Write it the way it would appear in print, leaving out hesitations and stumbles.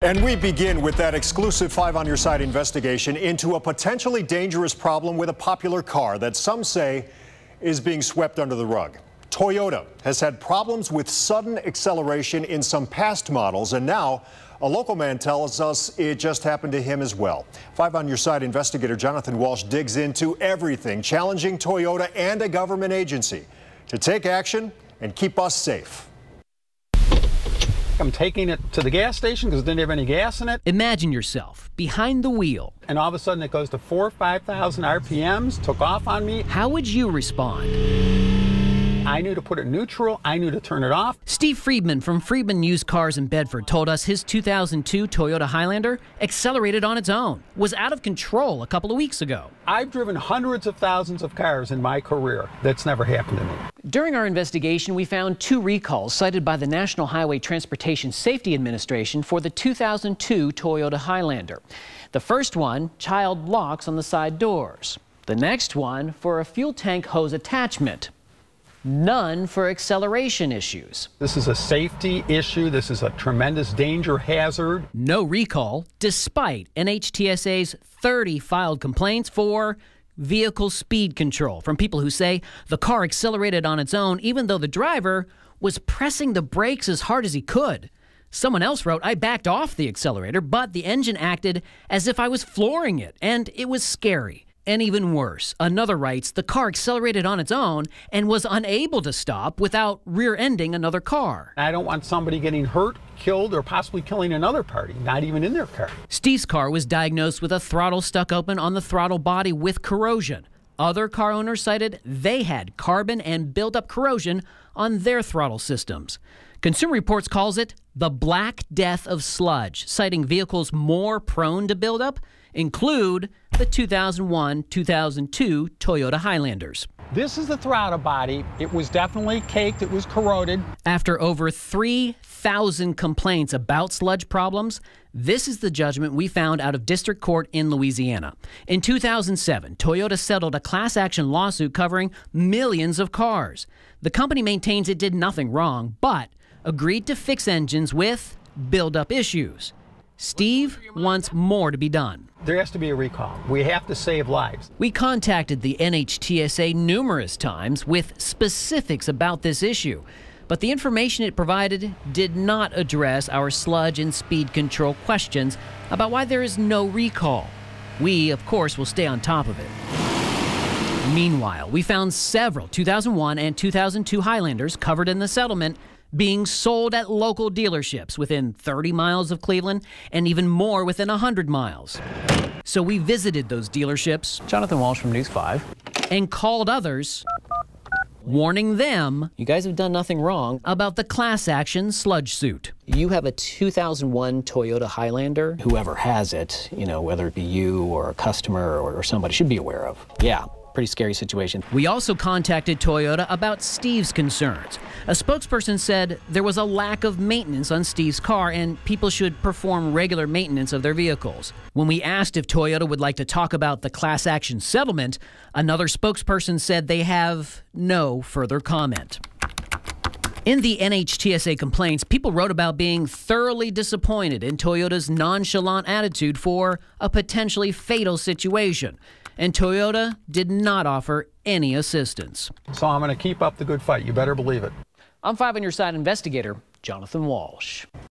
And we begin with that exclusive Five on Your Side investigation into a potentially dangerous problem with a popular car that some say is being swept under the rug. Toyota has had problems with sudden acceleration in some past models, and now a local man tells us it just happened to him as well. Five on Your Side investigator Jonathan Walsh digs into everything, challenging Toyota and a government agency to take action and keep us safe. I'm taking it to the gas station because it didn't have any gas in it. Imagine yourself behind the wheel. And all of a sudden it goes to 4,000 or 5,000 RPMs, took off on me. How would you respond? I knew to put it neutral. I knew to turn it off. Steve Friedman from Friedman Used Cars in Bedford told us his 2002 Toyota Highlander accelerated on its own, was out of control a couple of weeks ago. I've driven hundreds of thousands of cars in my career. That's never happened to me. During our investigation, we found 2 recalls cited by the National Highway Transportation Safety Administration for the 2002 Toyota Highlander. The first one, child locks on the side doors. The next one for a fuel tank hose attachment. None for acceleration issues. This is a safety issue. This is a tremendous danger hazard. No recall, despite NHTSA's 30 filed complaints for vehicle speed control from people who say the car accelerated on its own even though the driver was pressing the brakes as hard as he could. Someone else wrote, I backed off the accelerator, but the engine acted as if I was flooring it, and it was scary. And even worse, another writes, the car accelerated on its own and was unable to stop without rear-ending another car. I don't want somebody getting hurt, killed, or possibly killing another party, not even in their car. Steve's car was diagnosed with a throttle stuck open on the throttle body with corrosion. Other car owners cited they had carbon and buildup corrosion on their throttle systems. Consumer Reports calls it the Black Death of sludge, citing vehicles more prone to buildup include the 2001-2002 Toyota Highlanders. This is the throttle body. It was definitely caked. It was corroded. After over 3,000 complaints about sludge problems, this is the judgment we found out of district court in Louisiana. In 2007, Toyota settled a class action lawsuit covering millions of cars. The company maintains it did nothing wrong, but agreed to fix engines with buildup issues. Steve wants more to be done. There has to be a recall. We have to save lives. We contacted the NHTSA numerous times with specifics about this issue, but the information it provided did not address our sludge and speed control questions about why there is no recall. We, of course, will stay on top of it. Meanwhile, we found several 2001 and 2002 Highlanders covered in the settlement being sold at local dealerships within 30 miles of Cleveland and even more within 100 miles. So we visited those dealerships, Jonathan Walsh from News 5, and called others, warning them you guys have done nothing wrong about the class action sludge suit. You have a 2001 Toyota Highlander. Whoever has it, whether it be you or a customer or somebody, should be aware of. Yeah. Pretty scary situation. We also contacted Toyota about Steve's concerns. A spokesperson said there was a lack of maintenance on Steve's car and people should perform regular maintenance of their vehicles. When we asked if Toyota would like to talk about the class action settlement, another spokesperson said they have no further comment. In the NHTSA complaints, people wrote about being thoroughly disappointed in Toyota's nonchalant attitude for a potentially fatal situation. And Toyota did not offer any assistance. So I'm going to keep up the good fight. You better believe it. I'm Five on Your Side investigator Jonathan Walsh.